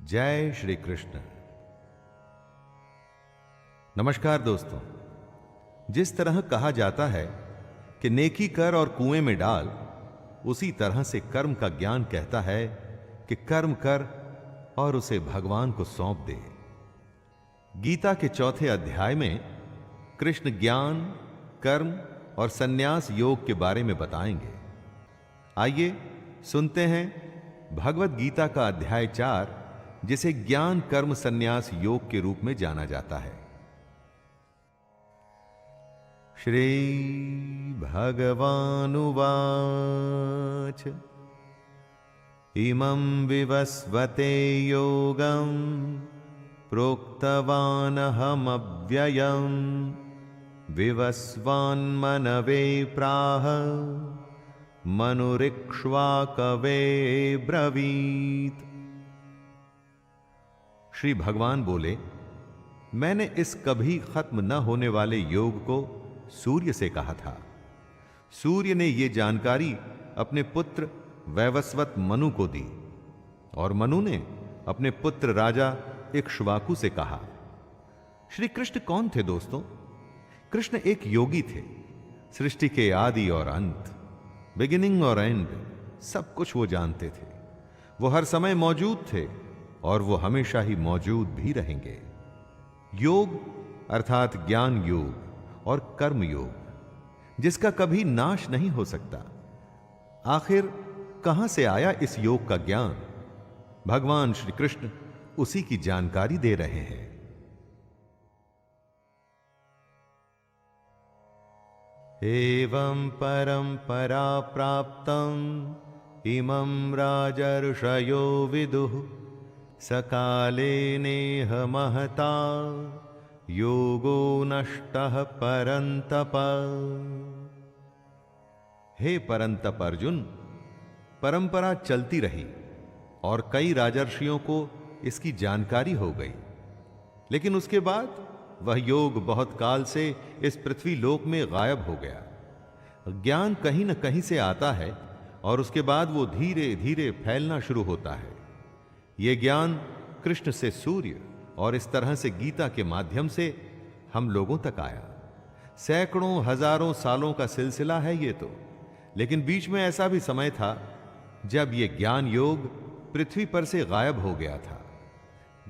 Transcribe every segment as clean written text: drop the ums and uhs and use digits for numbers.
जय श्री कृष्ण। नमस्कार दोस्तों। जिस तरह कहा जाता है कि नेकी कर और कुएं में डाल, उसी तरह से कर्म का ज्ञान कहता है कि कर्म कर और उसे भगवान को सौंप दे। गीता के चौथे अध्याय में कृष्ण ज्ञान, कर्म और संन्यास योग के बारे में बताएंगे। आइए सुनते हैं भगवत गीता का अध्याय 4, जिसे ज्ञान कर्म संन्यास योग के रूप में जाना जाता है। श्री भगवानुवाच इमं विवस्वते योगं प्रोक्तवानहमव्ययम् विवस्वान्मनवे प्राह मनुरिक्ष्वाकवे ब्रवीत। श्री भगवान बोले, मैंने इस कभी खत्म न होने वाले योग को सूर्य से कहा था। सूर्य ने यह जानकारी अपने पुत्र वैवस्वत मनु को दी और मनु ने अपने पुत्र राजा इक्ष्वाकु से कहा। श्री कृष्ण कौन थे दोस्तों? कृष्ण एक योगी थे। सृष्टि के आदि और अंत, बिगिनिंग और एंड, सब कुछ वो जानते थे। वो हर समय मौजूद थे और वो हमेशा ही मौजूद भी रहेंगे। योग अर्थात ज्ञान योग और कर्म योग, जिसका कभी नाश नहीं हो सकता। आखिर कहां से आया इस योग का ज्ञान? भगवान श्री कृष्ण उसी की जानकारी दे रहे हैं। एवं परंपरा प्राप्तम् इमं राजर्षयो विदुः सकाले नेह महता योगो नष्टः परंतप। हे परंतप अर्जुन, परंपरा चलती रही और कई राजर्षियों को इसकी जानकारी हो गई, लेकिन उसके बाद वह योग बहुत काल से इस पृथ्वी लोक में गायब हो गया। ज्ञान कहीं न कहीं से आता है और उसके बाद वो धीरे धीरे फैलना शुरू होता है। यह ज्ञान कृष्ण से सूर्य और इस तरह से गीता के माध्यम से हम लोगों तक आया। सैकड़ों हजारों सालों का सिलसिला है ये तो, लेकिन बीच में ऐसा भी समय था जब यह ज्ञान योग पृथ्वी पर से गायब हो गया था।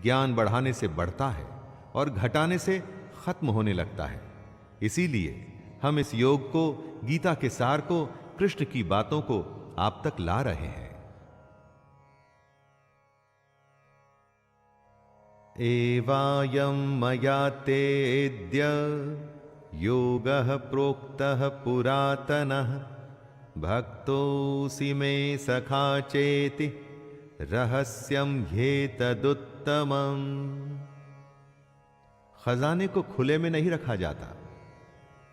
ज्ञान बढ़ाने से बढ़ता है और घटाने से खत्म होने लगता है। इसीलिए हम इस योग को, गीता के सार को, कृष्ण की बातों को आप तक ला रहे हैं। एवायं मया तेऽद्य योगः प्रोक्तः पुरातनः भक्तोऽसि मे सखा चेति रहस्यं ह्येतदुत्तमम्। खजाने को खुले में नहीं रखा जाता,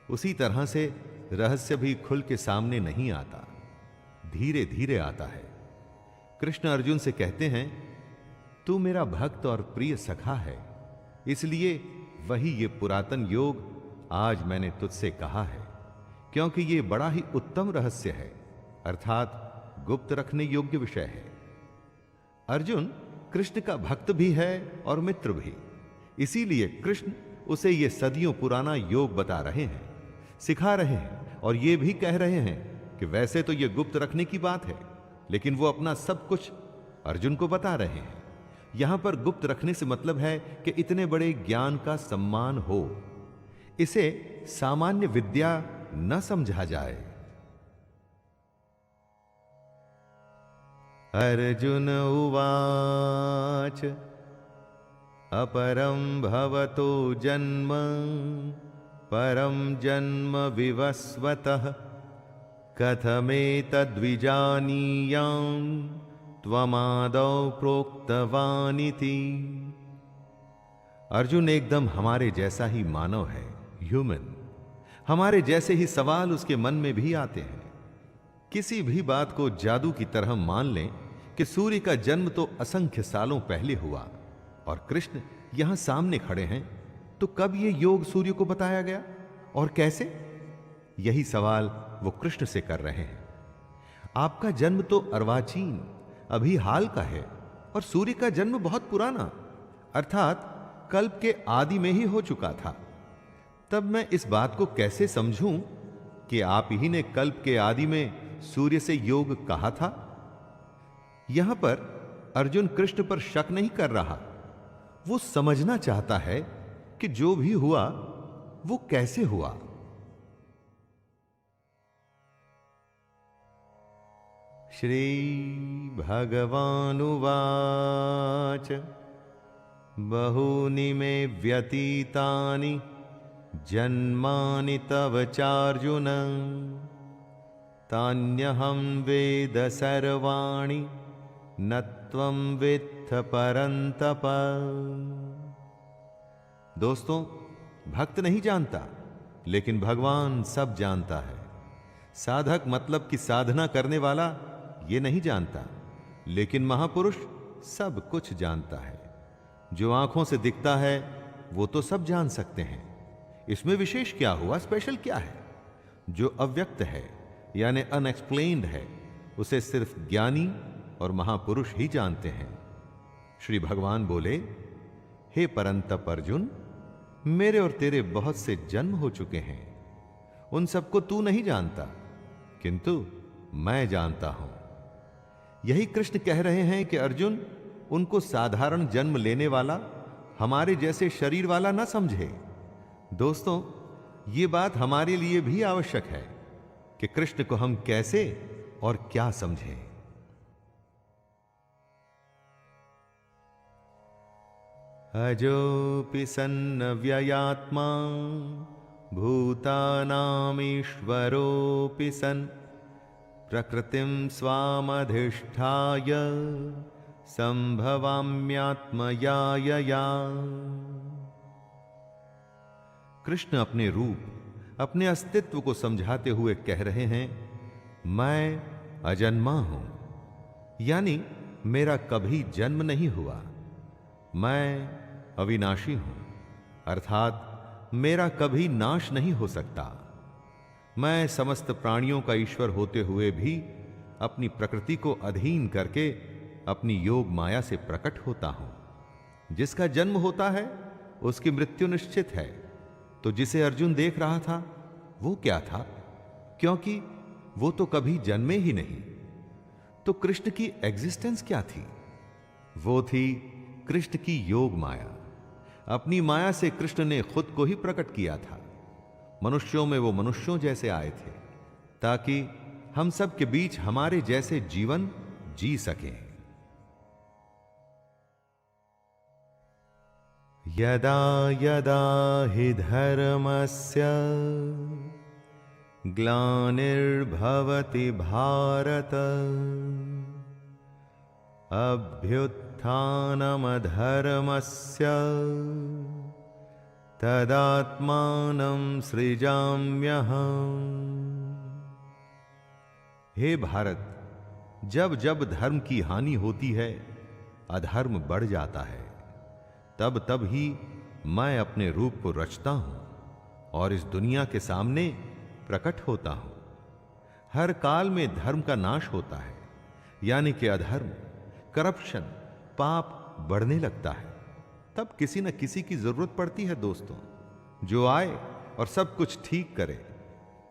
उसी तरह से रहस्य भी खुल के सामने नहीं आता, धीरे धीरे आता है। कृष्ण अर्जुन से कहते हैं, तू मेरा भक्त और प्रिय सखा है, इसलिए वही ये पुरातन योग आज मैंने तुझसे कहा है, क्योंकि ये बड़ा ही उत्तम रहस्य है, अर्थात गुप्त रखने योग्य विषय है। अर्जुन कृष्ण का भक्त भी है और मित्र भी, इसीलिए कृष्ण उसे ये सदियों पुराना योग बता रहे हैं, सिखा रहे हैं और ये भी कह रहे हैं कि वैसे तो ये गुप्त रखने की बात है, लेकिन वो अपना सब कुछ अर्जुन को बता रहे हैं। यहां पर गुप्त रखने से मतलब है कि इतने बड़े ज्ञान का सम्मान हो, इसे सामान्य विद्या न समझा जाए। अर्जुन उवाच अपरं भवतो जन्म परं जन्म विवस्वतः कथमेतद्विजानीयाम् त्वमादौ प्रोक्तवानिति। अर्जुन एकदम हमारे जैसा ही मानव है, ह्यूमन। हमारे जैसे ही सवाल उसके मन में भी आते हैं। किसी भी बात को जादू की तरह मान लें कि सूर्य का जन्म तो असंख्य सालों पहले हुआ और कृष्ण यहां सामने खड़े हैं, तो कब यह योग सूर्य को बताया गया और कैसे? यही सवाल वो कृष्ण से कर रहे हैं। आपका जन्म तो अर्वाचीन, अभी हाल का है, और सूर्य का जन्म बहुत पुराना अर्थात कल्प के आदि में ही हो चुका था। तब मैं इस बात को कैसे समझूं कि आप ही ने कल्प के आदि में सूर्य से योग कहा था? यहां पर अर्जुन कृष्ण पर शक नहीं कर रहा, वो समझना चाहता है कि जो भी हुआ वो कैसे हुआ। श्री भगवानुवाच बहूनि मे व्यतीतानि जन्मानि तव चार्जुन तान्यहं वेद सर्वाणि न त्वं वेत्थ परन्तप। दोस्तों, भक्त नहीं जानता, लेकिन भगवान सब जानता है। साधक मतलब कि साधना करने वाला ये नहीं जानता, लेकिन महापुरुष सब कुछ जानता है। जो आंखों से दिखता है वो तो सब जान सकते हैं, इसमें विशेष क्या हुआ, स्पेशल क्या है? जो अव्यक्त है यानी अनएक्सप्लेन्ड है, उसे सिर्फ ज्ञानी और महापुरुष ही जानते हैं। श्री भगवान बोले, हे परंतप अर्जुन, मेरे और तेरे बहुत से जन्म हो चुके हैं, उन सबको तू नहीं जानता, किंतु मैं जानता हूं। यही कृष्ण कह रहे हैं कि अर्जुन उनको साधारण जन्म लेने वाला, हमारे जैसे शरीर वाला ना समझे। दोस्तों, ये बात हमारे लिए भी आवश्यक है कि कृष्ण को हम कैसे और क्या समझें। अजोऽपि सन्नव्ययात्मा भूतानामीश्वरोऽपि सन् प्रकृतिं स्वामधिष्ठाय संभवाम्यात्मया। कृष्ण अपने रूप, अपने अस्तित्व को समझाते हुए कह रहे हैं, मैं अजन्मा हूं, यानी मेरा कभी जन्म नहीं हुआ। मैं अविनाशी हूं, अर्थात मेरा कभी नाश नहीं हो सकता। मैं समस्त प्राणियों का ईश्वर होते हुए भी अपनी प्रकृति को अधीन करके अपनी योग माया से प्रकट होता हूं। जिसका जन्म होता है उसकी मृत्यु निश्चित है। तो जिसे अर्जुन देख रहा था वो क्या था? क्योंकि वो तो कभी जन्मे ही नहीं। तो कृष्ण की एग्जिस्टेंस क्या थी? वो थी कृष्ण की योग माया। अपनी माया से कृष्ण ने खुद को ही प्रकट किया था। मनुष्यों में वो मनुष्यों जैसे आए थे ताकि हम सब के बीच हमारे जैसे जीवन जी सकें। यदा यदा हि धर्मस्य ग्लानिर्भवति भारत अभ्युत्थानमधर्मस्य तदात्मानं सृजाम्यहम्। हे भारत, जब जब धर्म की हानि होती है, अधर्म बढ़ जाता है, तब तब ही मैं अपने रूप को रचता हूं और इस दुनिया के सामने प्रकट होता हूं। हर काल में धर्म का नाश होता है, यानी कि अधर्म, करप्शन, पाप बढ़ने लगता है। तब किसी न किसी की जरूरत पड़ती है दोस्तों, जो आए और सब कुछ ठीक करे।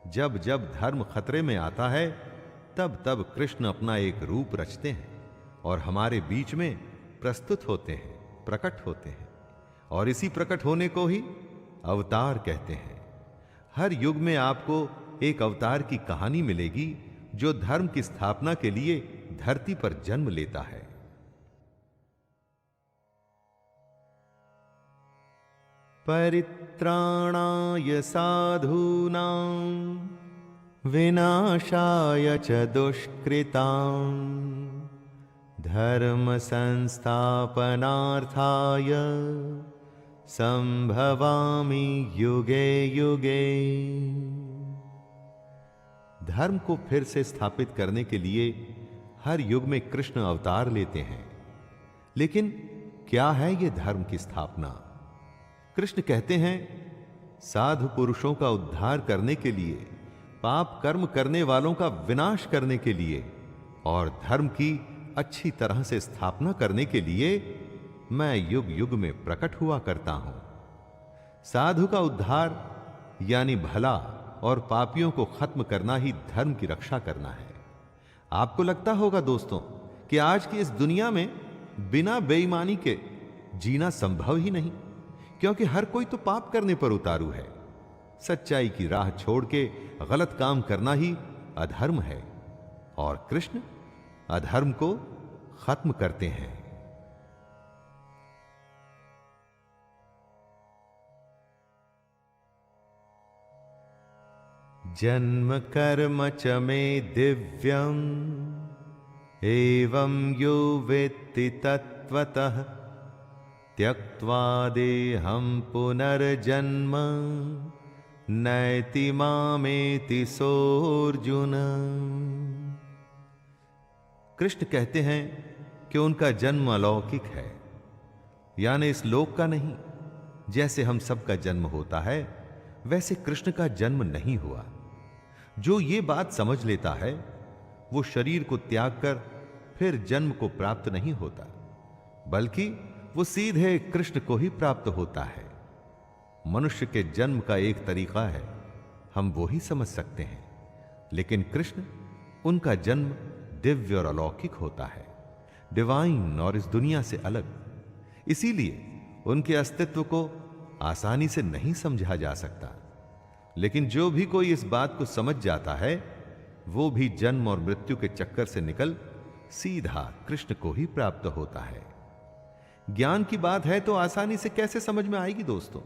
जब जब धर्म खतरे में आता है, तब तब कृष्ण अपना एक रूप रचते हैं और हमारे बीच में प्रस्तुत होते हैं, प्रकट होते हैं। और इसी प्रकट होने को ही अवतार कहते हैं। हर युग में आपको एक अवतार की कहानी मिलेगी जो धर्म की स्थापना के लिए धरती पर जन्म लेता है। परित्राणाय साधूनां विनाशाय च दुष्कृतां धर्म संस्थापनार्थाय संभवामि युगे युगे। धर्म को फिर से स्थापित करने के लिए हर युग में कृष्ण अवतार लेते हैं। लेकिन क्या है ये धर्म की स्थापना? कृष्ण कहते हैं, साधु पुरुषों का उद्धार करने के लिए, पाप कर्म करने वालों का विनाश करने के लिए और धर्म की अच्छी तरह से स्थापना करने के लिए मैं युग युग में प्रकट हुआ करता हूं। साधु का उद्धार यानी भला और पापियों को खत्म करना ही धर्म की रक्षा करना है। आपको लगता होगा दोस्तों कि आज की इस दुनिया में बिना बेईमानी के जीना संभव ही नहीं, क्योंकि हर कोई तो पाप करने पर उतारू है। सच्चाई की राह छोड़ के गलत काम करना ही अधर्म है, और कृष्ण अधर्म को खत्म करते हैं। जन्म कर्म च मे दिव्यम एवं यो वेत्ति तत्त्वतः त्यक्त्वा देहं पुनर्जन्म नैति मामेति सोऽर्जुन। कृष्ण कहते हैं कि उनका जन्म अलौकिक है, यानी इस लोक का नहीं। जैसे हम सबका जन्म होता है वैसे कृष्ण का जन्म नहीं हुआ। जो ये बात समझ लेता है वो शरीर को त्याग कर फिर जन्म को प्राप्त नहीं होता, बल्कि वो सीधे कृष्ण को ही प्राप्त होता है। मनुष्य के जन्म का एक तरीका है, हम वो ही समझ सकते हैं, लेकिन कृष्ण उनका जन्म दिव्य और अलौकिक होता है, डिवाइन और इस दुनिया से अलग। इसीलिए उनके अस्तित्व को आसानी से नहीं समझा जा सकता। लेकिन जो भी कोई इस बात को समझ जाता है वो भी जन्म और मृत्यु के चक्कर से निकल सीधा कृष्ण को ही प्राप्त होता है। ज्ञान की बात है तो आसानी से कैसे समझ में आएगी दोस्तों,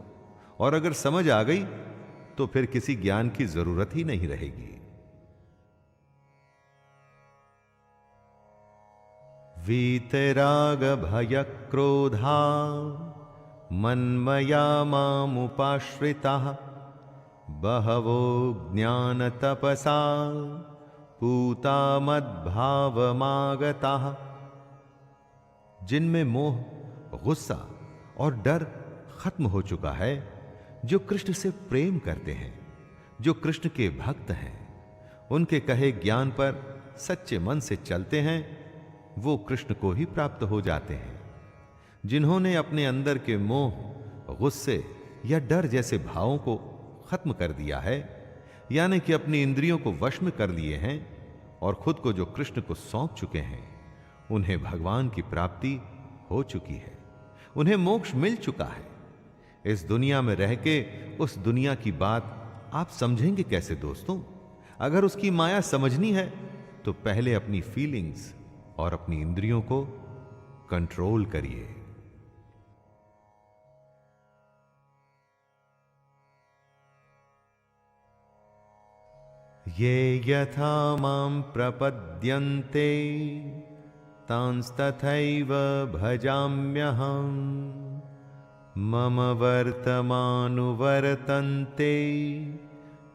और अगर समझ आ गई तो फिर किसी ज्ञान की जरूरत ही नहीं रहेगी। वीतराग भय क्रोधा मन्मया मामुपाश्रिताः बहवो ज्ञान तपसा पूता मद्भावमागताः। जिनमें मोह, गुस्सा और डर खत्म हो चुका है, जो कृष्ण से प्रेम करते हैं, जो कृष्ण के भक्त हैं, उनके कहे ज्ञान पर सच्चे मन से चलते हैं, वो कृष्ण को ही प्राप्त हो जाते हैं। जिन्होंने अपने अंदर के मोह, गुस्से या डर जैसे भावों को खत्म कर दिया है, यानी कि अपनी इंद्रियों को वश में कर लिए हैं और खुद को जो कृष्ण को सौंप चुके हैं, उन्हें भगवान की प्राप्ति हो चुकी है, उन्हें मोक्ष मिल चुका है। इस दुनिया में रह के उस दुनिया की बात आप समझेंगे कैसे दोस्तों? अगर उसकी माया समझनी है तो पहले अपनी फीलिंग्स और अपनी इंद्रियों को कंट्रोल करिए। ये यथा मां प्रपद्यन्ते तांस्तथैव भजाम्यहम् मम वर्तमानुवर्तन्ते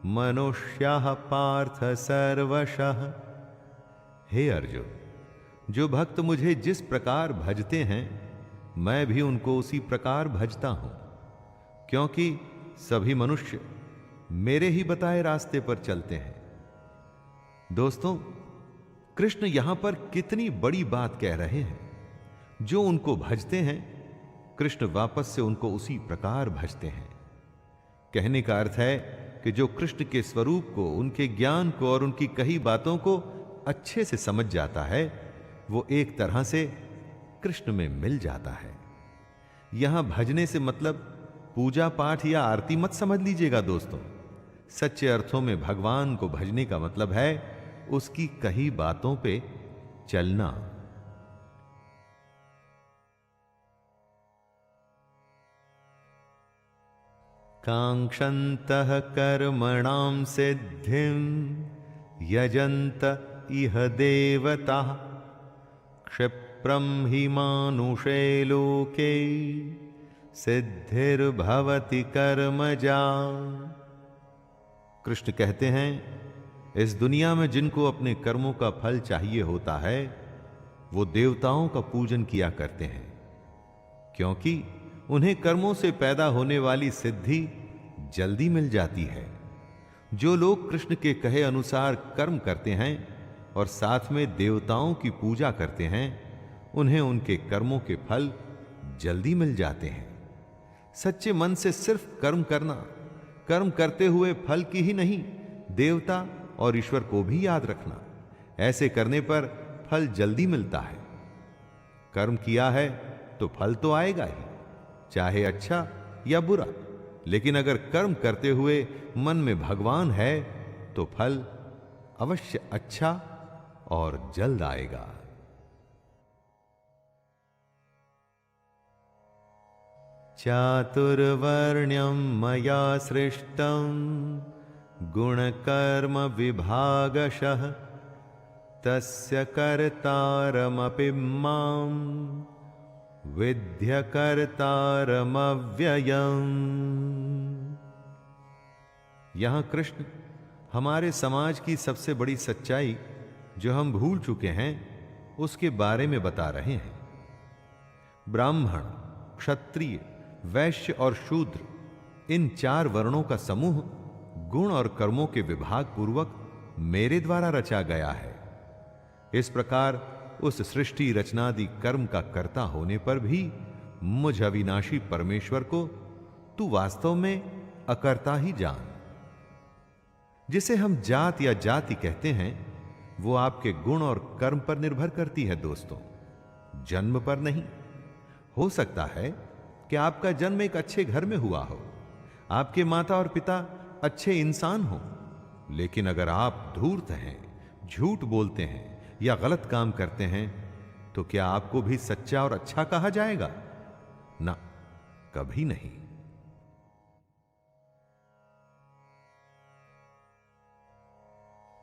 मनुष्याः पार्थ सर्वशः। हे अर्जुन, जो भक्त मुझे जिस प्रकार भजते हैं मैं भी उनको उसी प्रकार भजता हूं, क्योंकि सभी मनुष्य मेरे ही बताए रास्ते पर चलते हैं। दोस्तों, कृष्ण यहां पर कितनी बड़ी बात कह रहे हैं। जो उनको भजते हैं कृष्ण वापस से उनको उसी प्रकार भजते हैं। कहने का अर्थ है कि जो कृष्ण के स्वरूप को, उनके ज्ञान को और उनकी कही बातों को अच्छे से समझ जाता है, वो एक तरह से कृष्ण में मिल जाता है। यहां भजने से मतलब पूजा पाठ या आरती मत समझ लीजिएगा दोस्तों। सच्चे अर्थों में भगवान को भजने का मतलब है उसकी कही बातों पे चलना। कांक्षन्तः कर्मणां सिद्धिं यजन्त इह देवताः क्षिप्रं हि मानुषे लोके सिद्धिर्भवति कर्मजा। कृष्ण कहते हैं, इस दुनिया में जिनको अपने कर्मों का फल चाहिए होता है वो देवताओं का पूजन किया करते हैं, क्योंकि उन्हें कर्मों से पैदा होने वाली सिद्धि जल्दी मिल जाती है। जो लोग कृष्ण के कहे अनुसार कर्म करते हैं और साथ में देवताओं की पूजा करते हैं, उन्हें उनके कर्मों के फल जल्दी मिल जाते हैं। सच्चे मन से सिर्फ कर्म करना, कर्म करते हुए फल की ही नहीं, देवता और ईश्वर को भी याद रखना, ऐसे करने पर फल जल्दी मिलता है। कर्म किया है तो फल तो आएगा ही, चाहे अच्छा या बुरा। लेकिन अगर कर्म करते हुए मन में भगवान है तो फल अवश्य अच्छा और जल्द आएगा। चातुर्वर्ण्यं मया सृष्टं गुणकर्म विभागशः तस्य कर्तारमपि मां विद्य कर्तारमव्ययम्। यहां कृष्ण हमारे समाज की सबसे बड़ी सच्चाई जो हम भूल चुके हैं उसके बारे में बता रहे हैं। ब्राह्मण, क्षत्रिय, वैश्य और शूद्र, इन 4 वर्णों का समूह गुण और कर्मों के विभाग पूर्वक मेरे द्वारा रचा गया है। इस प्रकार उस सृष्टि रचनादि कर्म का कर्ता होने पर भी मुझ अविनाशी परमेश्वर को तू वास्तव में अकर्ता ही जान। जिसे हम जात या जाति कहते हैं वो आपके गुण और कर्म पर निर्भर करती है दोस्तों, जन्म पर नहीं। हो सकता है कि आपका जन्म एक अच्छे घर में हुआ हो, आपके माता और पिता अच्छे इंसान हो, लेकिन अगर आप धूर्त हैं, झूठ बोलते हैं या गलत काम करते हैं तो क्या आपको भी सच्चा और अच्छा कहा जाएगा? ना, कभी नहीं।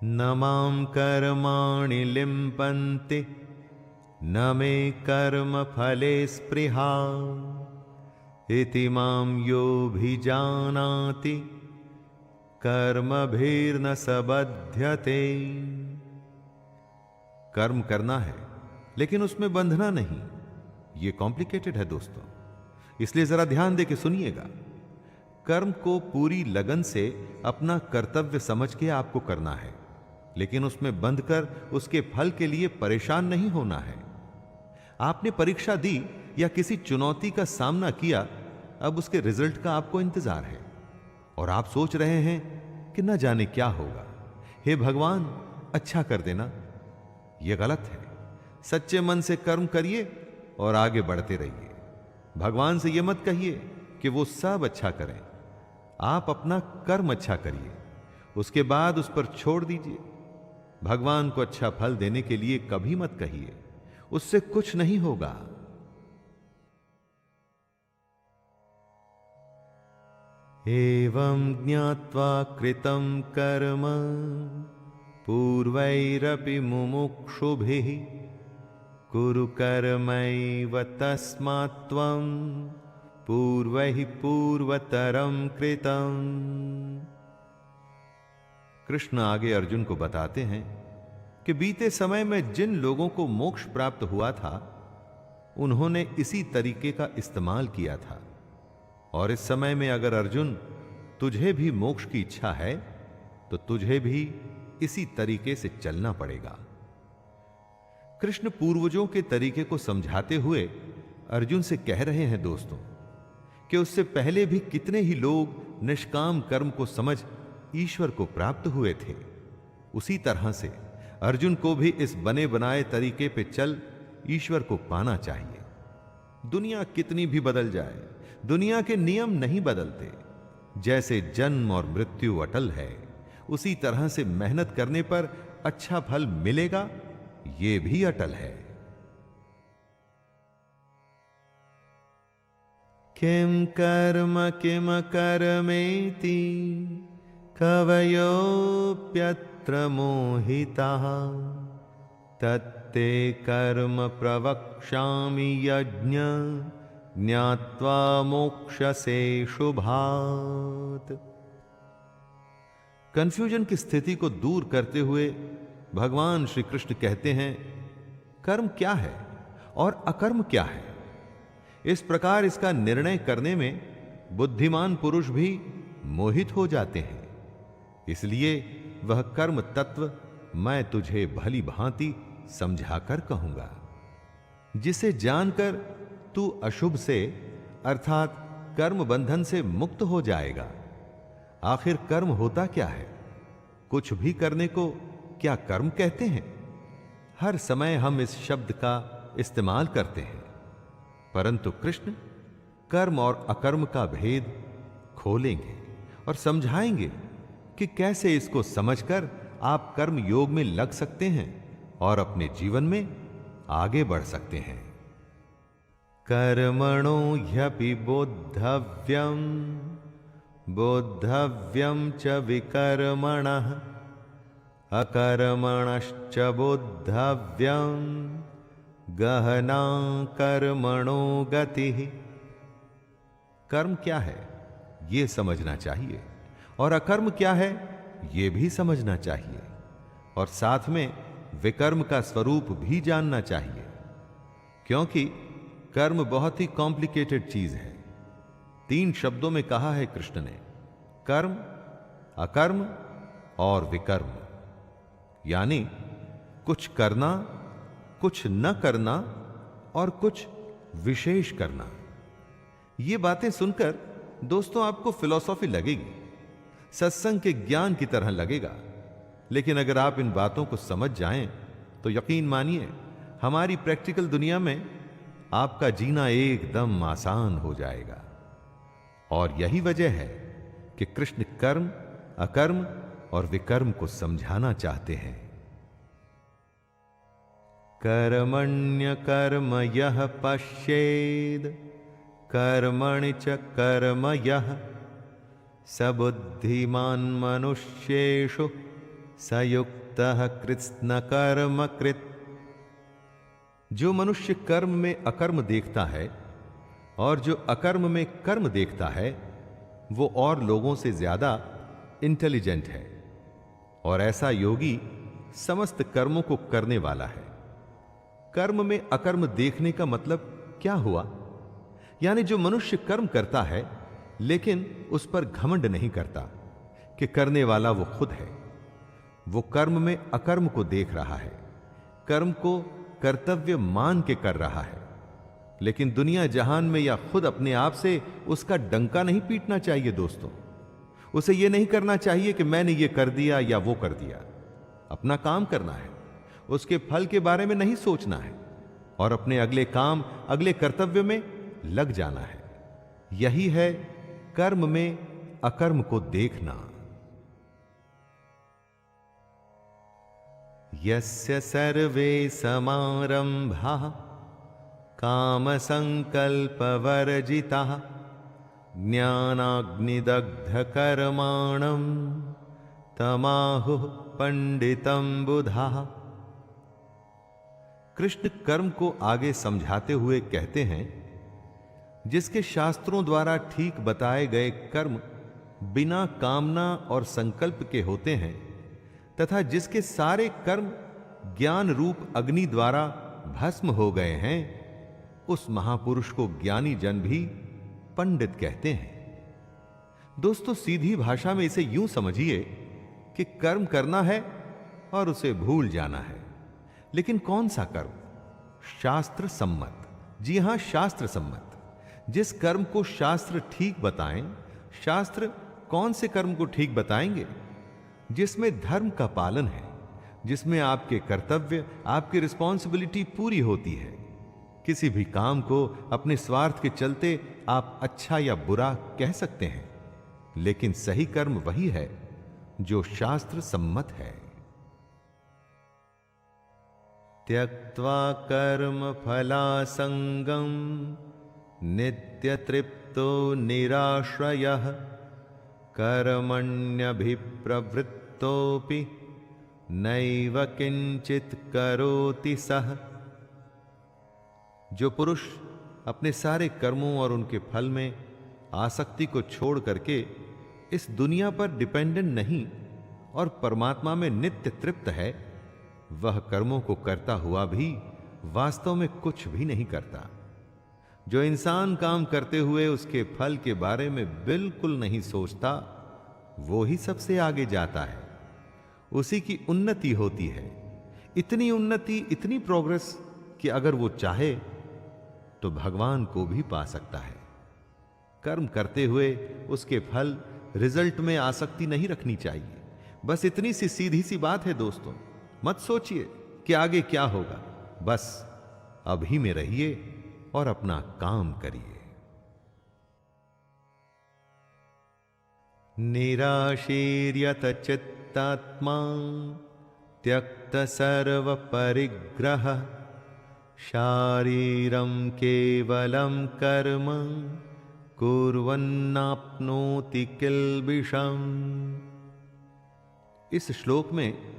न मां कर्माणि लिम्पन्ति न मे कर्म फले स्पृहा इति मां योऽभिजानाति कर्मभिर्न सबध्यते। कर्म करना है लेकिन उसमें बंधना नहीं, यह कॉम्प्लिकेटेड है दोस्तों, इसलिए जरा ध्यान दे के सुनिएगा। कर्म को पूरी लगन से अपना कर्तव्य समझ के आपको करना है, लेकिन उसमें बंधकर उसके फल के लिए परेशान नहीं होना है। आपने परीक्षा दी या किसी चुनौती का सामना किया, अब उसके रिजल्ट का आपको इंतजार है और आप सोच रहे हैं कि न जाने क्या होगा। हे भगवान, अच्छा कर देना। यह गलत है। सच्चे मन से कर्म करिए और आगे बढ़ते रहिए। भगवान से यह मत कहिए कि वो सब अच्छा करें, आप अपना कर्म अच्छा करिए, उसके बाद उस पर छोड़ दीजिए। भगवान को अच्छा फल देने के लिए कभी मत कहिए, उससे कुछ नहीं होगा। एवं ज्ञात्वा कृतं कर्म पूर्वैरपि मुमुक्षुभिः कुरु कर्मैव तस्मात् त्वं पूर्वैः पूर्वतरं कृतं। कृष्ण आगे अर्जुन को बताते हैं कि बीते समय में जिन लोगों को मोक्ष प्राप्त हुआ था उन्होंने इसी तरीके का इस्तेमाल किया था, और इस समय में अगर अर्जुन तुझे भी मोक्ष की इच्छा है तो तुझे भी इसी तरीके से चलना पड़ेगा। कृष्ण पूर्वजों के तरीके को समझाते हुए अर्जुन से कह रहे हैं दोस्तों कि उससे पहले भी कितने ही लोग निष्काम कर्म को समझ ईश्वर को प्राप्त हुए थे। उसी तरह से अर्जुन को भी इस बने बनाए तरीके पे चल ईश्वर को पाना चाहिए। दुनिया कितनी भी बदल जाए, दुनिया के नियम नहीं बदलते। जैसे जन्म और मृत्यु अटल है, उसी तरह से मेहनत करने पर अच्छा फल मिलेगा, ये भी अटल है। किम कर्म किम कर्मेति कवयोप्यत्र मोहिताः तत्ते कर्म प्रवक्ष्यामि यज्ञ ज्ञात्वा मोक्षसे शुभात्। कंफ्यूजन की स्थिति को दूर करते हुए भगवान श्री कृष्ण कहते हैं, कर्म क्या है और अकर्म क्या है। इस प्रकार इसका निर्णय करने में बुद्धिमान पुरुष भी मोहित हो जाते हैं। इसलिए वह कर्म तत्व मैं तुझे भली भांति समझाकर कहूंगा, जिसे जानकर तू अशुभ से अर्थात कर्म बंधन से मुक्त हो जाएगा। आखिर कर्म होता क्या है? कुछ भी करने को क्या कर्म कहते हैं? हर समय हम इस शब्द का इस्तेमाल करते हैं, परंतु कृष्ण कर्म और अकर्म का भेद खोलेंगे और समझाएंगे कि कैसे इसको समझकर आप कर्म योग में लग सकते हैं और अपने जीवन में आगे बढ़ सकते हैं। कर्मणो ह्यपि बोद्धव्यम बोद्धव्यम च विकर्मणः अकर्मणश्च बोद्धव्यम गहना कर्मणो गतिः। कर्म क्या है यह समझना चाहिए और अकर्म क्या है यह भी समझना चाहिए, और साथ में विकर्म का स्वरूप भी जानना चाहिए, क्योंकि कर्म बहुत ही कॉम्प्लिकेटेड चीज है। 3 शब्दों में कहा है कृष्ण ने, कर्म, अकर्म और विकर्म, यानी कुछ करना, कुछ न करना और कुछ विशेष करना। ये बातें सुनकर दोस्तों आपको फिलॉसफी लगेगी, सत्संग के ज्ञान की तरह लगेगा, लेकिन अगर आप इन बातों को समझ जाएं तो यकीन मानिए हमारी प्रैक्टिकल दुनिया में आपका जीना एकदम आसान हो जाएगा। और यही वजह है कि कृष्ण कर्म, अकर्म और विकर्म को समझाना चाहते हैं। कर्मण्य कर्म यह पश्येद कर्मणि च कर्म यह सबुद्धिमान मनुष्येषु सयुक्तः कृत्स्न कर्म कृत। जो मनुष्य कर्म में अकर्म देखता है और जो अकर्म में कर्म देखता है, वो और लोगों से ज्यादा इंटेलिजेंट है, और ऐसा योगी समस्त कर्मों को करने वाला है। कर्म में अकर्म देखने का मतलब क्या हुआ? यानी जो मनुष्य कर्म करता है लेकिन उस पर घमंड नहीं करता कि करने वाला वो खुद है, वो कर्म में अकर्म को देख रहा है, कर्म को कर्तव्य मान के कर रहा है, लेकिन दुनिया जहान में या खुद अपने आप से उसका डंका नहीं पीटना चाहिए। दोस्तों, उसे यह नहीं करना चाहिए कि मैंने ये कर दिया या वो कर दिया। अपना काम करना है, उसके फल के बारे में नहीं सोचना है, और अपने अगले काम, अगले कर्तव्य में लग जाना है। यही है कर्म में अकर्म को देखना। यस्य सर्वे समारंभाः काम संकल्प वर्जिताः ज्ञानाग्निदग्ध कर्माणं तमाहुः पंडितं बुधाः। कृष्ण कर्म को आगे समझाते हुए कहते हैं, जिसके शास्त्रों द्वारा ठीक बताए गए कर्म बिना कामना और संकल्प के होते हैं, तथा जिसके सारे कर्म ज्ञान रूप अग्नि द्वारा भस्म हो गए हैं, उस महापुरुष को ज्ञानी जन भी पंडित कहते हैं। दोस्तों, सीधी भाषा में इसे यूं समझिए कि कर्म करना है और उसे भूल जाना है। लेकिन कौन सा कर्म? शास्त्र सम्मत। जी हां, शास्त्र सम्मत। जिस कर्म को शास्त्र ठीक बताएं, शास्त्र कौन से कर्म को ठीक बताएंगे? जिसमें धर्म का पालन है, जिसमें आपके कर्तव्य, आपकी रिस्पॉन्सिबिलिटी पूरी होती है। किसी भी काम को अपने स्वार्थ के चलते आप अच्छा या बुरा कह सकते हैं, लेकिन सही कर्म वही है जो शास्त्र सम्मत है। त्यक्त्वा कर्म फलासंगम नित्य तृप्तो निराश्रयः कर्मण्यभिप्रवृत्तोपि नैव किंचित करोति सः। जो पुरुष अपने सारे कर्मों और उनके फल में आसक्ति को छोड़ करके इस दुनिया पर डिपेंडेंट नहीं और परमात्मा में नित्य तृप्त है, वह कर्मों को करता हुआ भी वास्तव में कुछ भी नहीं करता। जो इंसान काम करते हुए उसके फल के बारे में बिल्कुल नहीं सोचता, वो ही सबसे आगे जाता है। उसी की उन्नति होती है। इतनी उन्नति, इतनी प्रोग्रेस कि अगर वो चाहे तो भगवान को भी पा सकता है। कर्म करते हुए उसके फल, रिजल्ट में आसक्ति नहीं रखनी चाहिए। बस इतनी सी सीधी सी बात है दोस्तों। मत सोचिए कि आगे क्या होगा, बस अभी में रहिए और अपना काम करिए। निराशीर्यत चित्तात्मा त्यक्त सर्व परिग्रह शारीरम केवलम कर्म कुर्वन्नाप्नोति किल्बिषम्। इस श्लोक में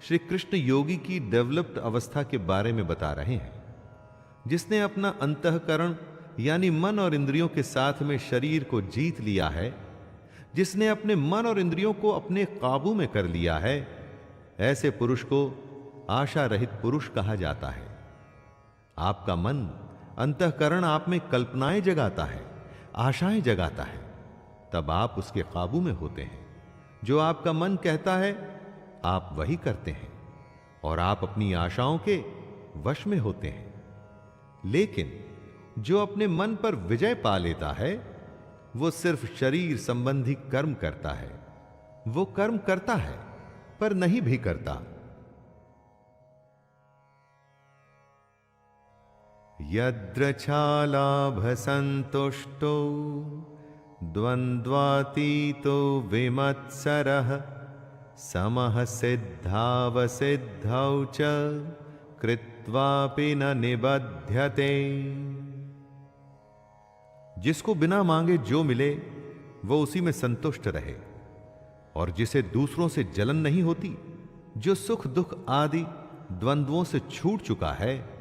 श्री कृष्ण योगी की डेवलप्ड अवस्था के बारे में बता रहे हैं, जिसने अपना अंतःकरण यानी मन और इंद्रियों के साथ में शरीर को जीत लिया है, जिसने अपने मन और इंद्रियों को अपने काबू में कर लिया है। ऐसे पुरुष को आशा रहित पुरुष कहा जाता है। आपका मन, अंतःकरण आप में कल्पनाएं जगाता है, आशाएं जगाता है, तब आप उसके काबू में होते हैं। जो आपका मन कहता है आप वही करते हैं और आप अपनी आशाओं के वश में होते हैं। लेकिन जो अपने मन पर विजय पा लेता है वो सिर्फ शरीर संबंधी कर्म करता है। वो कर्म करता है पर नहीं भी करता। यद्रच्छालाभ संतुष्टो द्वंद्वातीतो विमत्सरः समः सिद्धावसिद्धौ च कृत्वापि न निबध्यते। जिसको बिना मांगे जो मिले वो उसी में संतुष्ट रहे और जिसे दूसरों से जलन नहीं होती, जो सुख दुख आदि द्वंद्वों से छूट चुका है,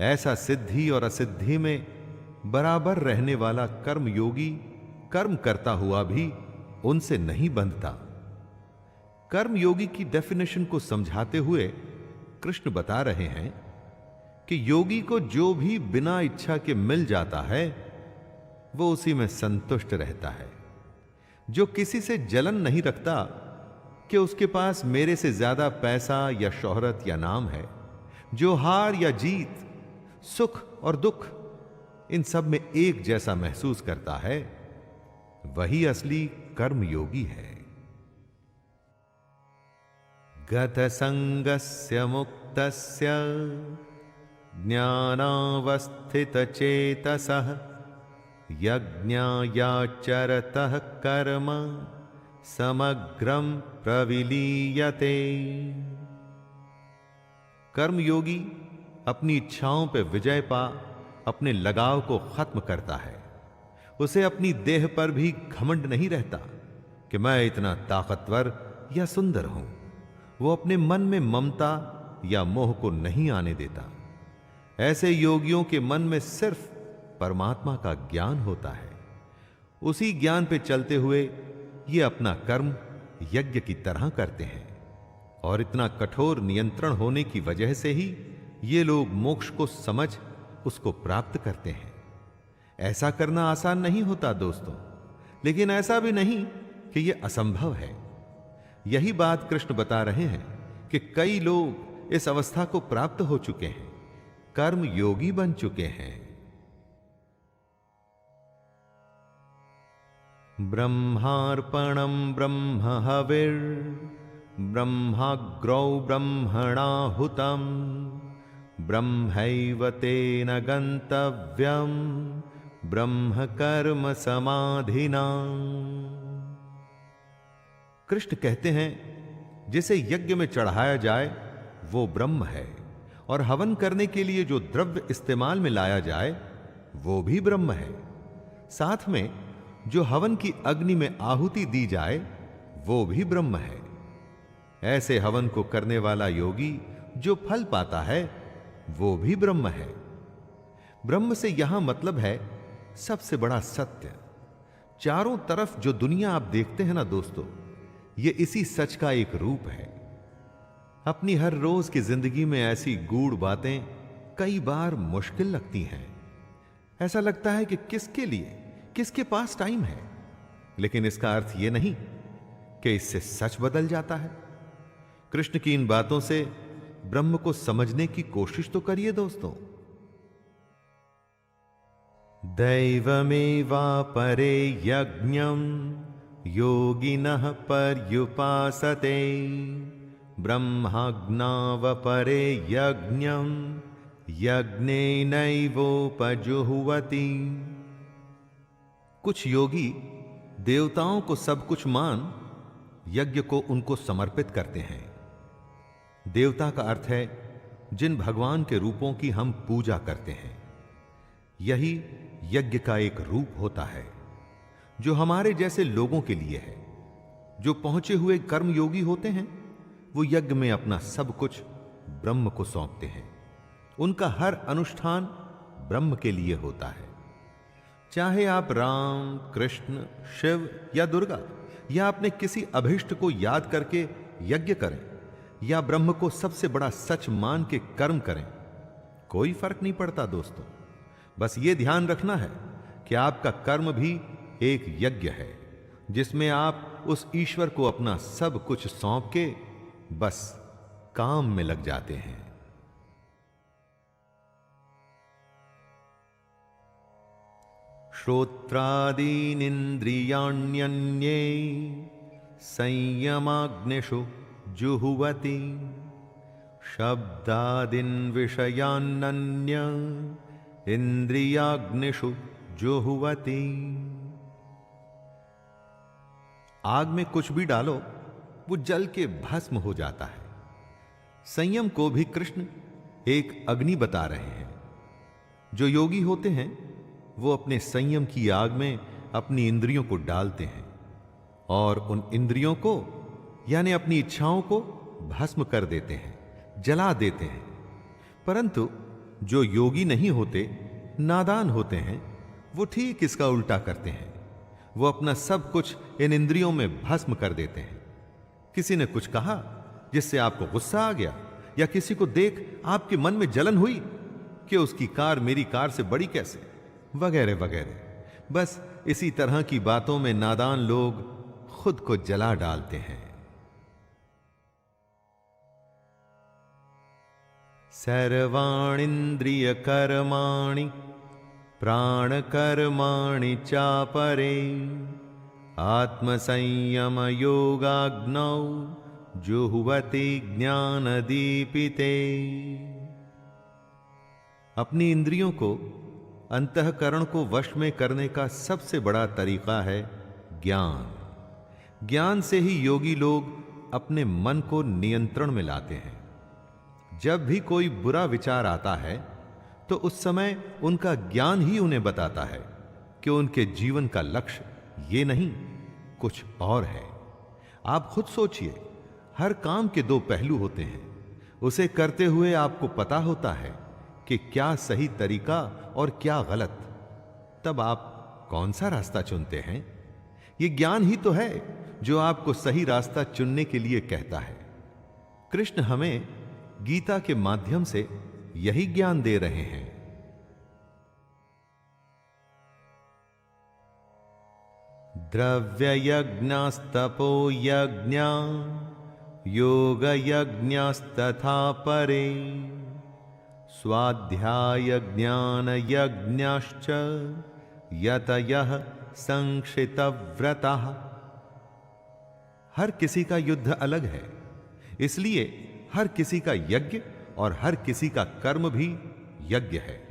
ऐसा सिद्धि और असिद्धि में बराबर रहने वाला कर्मयोगी कर्म करता हुआ भी उनसे नहीं बंधता। कर्मयोगी की डेफिनेशन को समझाते हुए कृष्ण बता रहे हैं कि योगी को जो भी बिना इच्छा के मिल जाता है वो उसी में संतुष्ट रहता है। जो किसी से जलन नहीं रखता कि उसके पास मेरे से ज्यादा पैसा या शोहरत या नाम है। जो हार या जीत, सुख और दुख इन सब में एक जैसा महसूस करता है, वही असली कर्मयोगी है। गत संगस्य मुक्तस्य ज्ञानावस्थित चेतसः यज्ञायाचरतः कर्म समग्रम प्रविलीयते। कर्मयोगी अपनी इच्छाओं पर विजय पा अपने लगाव को खत्म करता है। उसे अपनी देह पर भी घमंड नहीं रहता कि मैं इतना ताकतवर या सुंदर हूं। वो अपने मन में ममता या मोह को नहीं आने देता। ऐसे योगियों के मन में सिर्फ परमात्मा का ज्ञान होता है। उसी ज्ञान पे चलते हुए ये अपना कर्म यज्ञ की तरह करते हैं और इतना कठोर नियंत्रण होने की वजह से ही ये लोग मोक्ष को समझ उसको प्राप्त करते हैं। ऐसा करना आसान नहीं होता दोस्तों, लेकिन ऐसा भी नहीं कि यह असंभव है। यही बात कृष्ण बता रहे हैं कि कई लोग इस अवस्था को प्राप्त हो चुके हैं, कर्म योगी बन चुके हैं। ब्रह्मार्पणं ब्रह्म हविर् ब्रह्माग्रौ ब्रह्मणाहुतं ब्रह्मैव तेन गन्तव्यं ब्रह्म कर्म समाधिना। कृष्ण कहते हैं जिसे यज्ञ में चढ़ाया जाए वो ब्रह्म है और हवन करने के लिए जो द्रव्य इस्तेमाल में लाया जाए वो भी ब्रह्म है। साथ में जो हवन की अग्नि में आहुति दी जाए वो भी ब्रह्म है। ऐसे हवन को करने वाला योगी जो फल पाता है वो भी ब्रह्म है। ब्रह्म से यहां मतलब है सबसे बड़ा सत्य। चारों तरफ जो दुनिया आप देखते हैं ना दोस्तों, ये इसी सच का एक रूप है। अपनी हर रोज की जिंदगी में ऐसी गूढ़ बातें कई बार मुश्किल लगती हैं। ऐसा लगता है कि किसके लिए, किसके पास टाइम है। लेकिन इसका अर्थ यह नहीं कि इससे सच बदल जाता है। कृष्ण की इन बातों से ब्रह्म को समझने की कोशिश तो करिए दोस्तों। दैवमेवापरे यज्ञं योगिनः पर्युपासते ब्रह्माज्ञावपरे यज्ञं यज्ञेनैवोपजुह्वति। कुछ योगी देवताओं को सब कुछ मान यज्ञ को उनको समर्पित करते हैं। देवता का अर्थ है जिन भगवान के रूपों की हम पूजा करते हैं। यही यज्ञ का एक रूप होता है जो हमारे जैसे लोगों के लिए है। जो पहुंचे हुए कर्मयोगी होते हैं वो यज्ञ में अपना सब कुछ ब्रह्म को सौंपते हैं। उनका हर अनुष्ठान ब्रह्म के लिए होता है। चाहे आप राम, कृष्ण, शिव या दुर्गा या अपने किसी अभिष्ट को याद करके यज्ञ करें या ब्रह्म को सबसे बड़ा सच मान के कर्म करें, कोई फर्क नहीं पड़ता दोस्तों। बस ये ध्यान रखना है कि आपका कर्म भी एक यज्ञ है जिसमें आप उस ईश्वर को अपना सब कुछ सौंप के बस काम में लग जाते हैं। श्रोत्रादीनिन्द्रियाण्यन्ये संयमाग्निषु जुह्वति शब्दादीन् विषयान्नन्य इंद्रियाग्निषु जुह्वति। आग में कुछ भी डालो वो जल के भस्म हो जाता है। संयम को भी कृष्ण एक अग्नि बता रहे हैं। जो योगी होते हैं वो अपने संयम की आग में अपनी इंद्रियों को डालते हैं और उन इंद्रियों को यानी अपनी इच्छाओं को भस्म कर देते हैं, जला देते हैं। परंतु जो योगी नहीं होते, नादान होते हैं, वो ठीक इसका उल्टा करते हैं। वो अपना सब कुछ इन इंद्रियों में भस्म कर देते हैं। किसी ने कुछ कहा जिससे आपको गुस्सा आ गया या किसी को देख आपके मन में जलन हुई कि उसकी कार मेरी कार से बड़ी कैसे, वगैरह वगैरह। बस इसी तरह की बातों में नादान लोग खुद को जला डालते हैं। सर्वाणीन्द्रिय कर्माणि प्राणकर्माणि चापरे आत्मसंयम योगाग्नौ जुह्वति ज्ञानदीपिते। अपनी इंद्रियों को, अंतःकरण को वश में करने का सबसे बड़ा तरीका है ज्ञान। ज्ञान से ही योगी लोग अपने मन को नियंत्रण में लाते हैं। जब भी कोई बुरा विचार आता है तो उस समय उनका ज्ञान ही उन्हें बताता है कि उनके जीवन का लक्ष्य ये नहीं, कुछ और है। आप खुद सोचिए, हर काम के दो पहलू होते हैं। उसे करते हुए आपको पता होता है कि क्या सही तरीका और क्या गलत। तब आप कौन सा रास्ता चुनते हैं? यह ज्ञान ही तो है जो आपको सही रास्ता चुनने के लिए कहता है। कृष्ण हमें गीता के माध्यम से यही ज्ञान दे रहे हैं। द्रव्य यज्ञस्तपो यज्ञ योग यज्ञस्तथा परे स्वाध्याय ज्ञान यज्ञश्च यतयः संक्षिप्तव्रतः। हर किसी का युद्ध अलग है, इसलिए हर किसी का यज्ञ और हर किसी का कर्म भी यज्ञ है।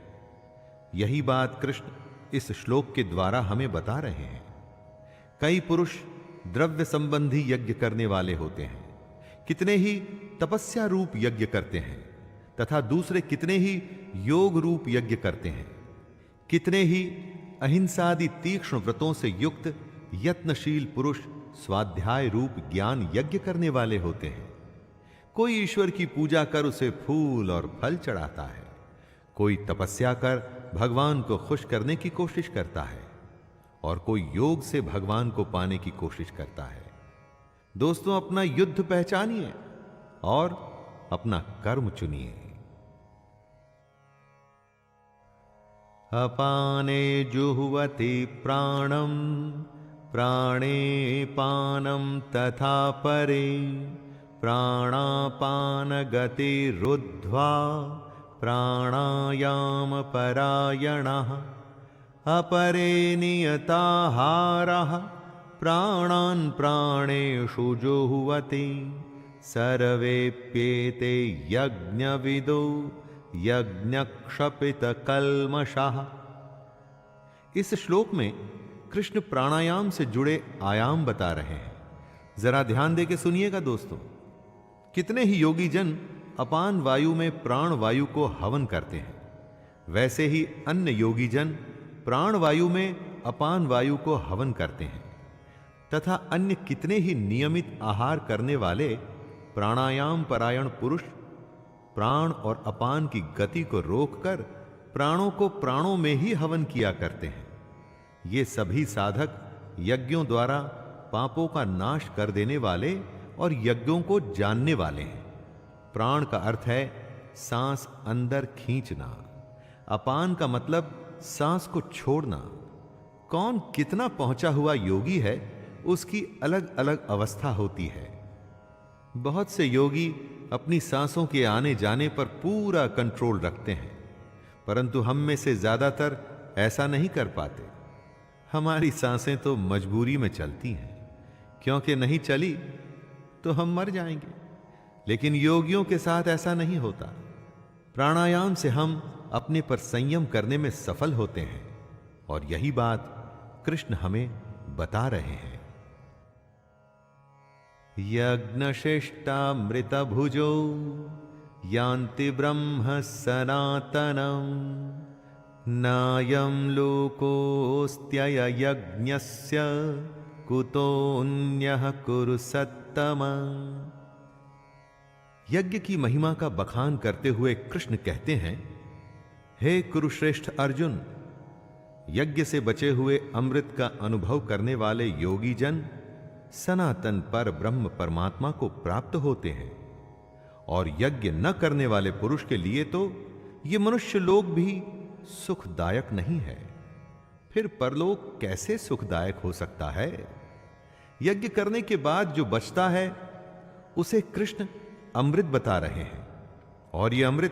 यही बात कृष्ण इस श्लोक के द्वारा हमें बता रहे हैं। कई पुरुष द्रव्य संबंधी यज्ञ करने वाले होते हैं, कितने ही तपस्या रूप यज्ञ करते हैं, तथा दूसरे कितने ही योग रूप यज्ञ करते हैं। कितने ही अहिंसादि तीक्ष्ण व्रतों से युक्त यत्नशील पुरुष स्वाध्याय रूप ज्ञान यज्ञ करने वाले होते हैं। कोई ईश्वर की पूजा कर उसे फूल और फल चढ़ाता है, कोई तपस्या कर भगवान को खुश करने की कोशिश करता है, और कोई योग से भगवान को पाने की कोशिश करता है। दोस्तों, अपना युद्ध पहचानिए और अपना कर्म चुनिए। अपाने जुह्वति प्राणम प्राणे पानम तथा परे प्राणापान गतिरुद्ध्वा प्राणायाम परायणः अपरे नियताहारः प्राणान् प्राणेषु जुह्वति सर्वेप्येते यज्ञविदो यज्ञक्षपितकल्मषः। इस श्लोक में कृष्ण प्राणायाम से जुड़े आयाम बता रहे हैं। जरा ध्यान दे के सुनिएगा दोस्तों। कितने ही योगी जन अपान वायु में प्राण वायु को हवन करते हैं, वैसे ही अन्य योगी जन प्राण वायु में अपान वायु को हवन करते हैं तथा अन्य कितने ही नियमित आहार करने वाले प्राणायाम परायण पुरुष प्राण और अपान की गति को रोककर प्राणों को प्राणों में ही हवन किया करते हैं। ये सभी साधक यज्ञों द्वारा पापों का नाश कर देने वाले और यज्ञों को जानने वाले हैं। प्राण का अर्थ है सांस अंदर खींचना, अपान का मतलब सांस को छोड़ना। कौन कितना पहुंचा हुआ योगी है उसकी अलग अलग अवस्था होती है। बहुत से योगी अपनी सांसों के आने जाने पर पूरा कंट्रोल रखते हैं, परंतु हम में से ज्यादातर ऐसा नहीं कर पाते। हमारी सांसें तो मजबूरी में चलती हैं, क्योंकि नहीं चली तो हम मर जाएंगे। लेकिन योगियों के साथ ऐसा नहीं होता। प्राणायाम से हम अपने पर संयम करने में सफल होते हैं और यही बात कृष्ण हमें बता रहे हैं। यज्ञशिष्टामृतभुजो यान्ति ब्रह्म सनातनम् नायं लोकोऽस्त्यय यज्ञस्य कुतोऽन्यः कुरु सत्तम। यज्ञ की महिमा का बखान करते हुए कृष्ण कहते हैं, हे कुरुश्रेष्ठ अर्जुन, यज्ञ से बचे हुए अमृत का अनुभव करने वाले योगी जन सनातन पर ब्रह्म परमात्मा को प्राप्त होते हैं, और यज्ञ न करने वाले पुरुष के लिए तो ये मनुष्य लोक भी सुखदायक नहीं है। फिर परलोक कैसे सुखदायक हो सकता है? यज्ञ करने के बाद जो बचता है उसे कृष्ण अमृत बता रहे हैं, और यह अमृत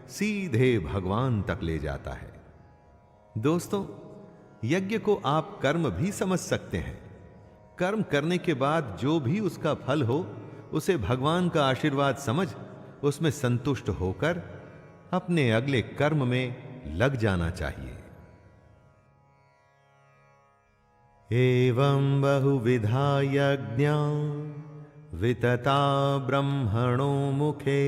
सीधे भगवान तक ले जाता है। दोस्तों, यज्ञ को आप कर्म भी समझ सकते हैं। कर्म करने के बाद जो भी उसका फल हो उसे भगवान का आशीर्वाद समझ उसमें संतुष्ट होकर अपने अगले कर्म में लग जाना चाहिए। एवं बहुविधा यज्ञा वितता ब्रह्मणो मुखे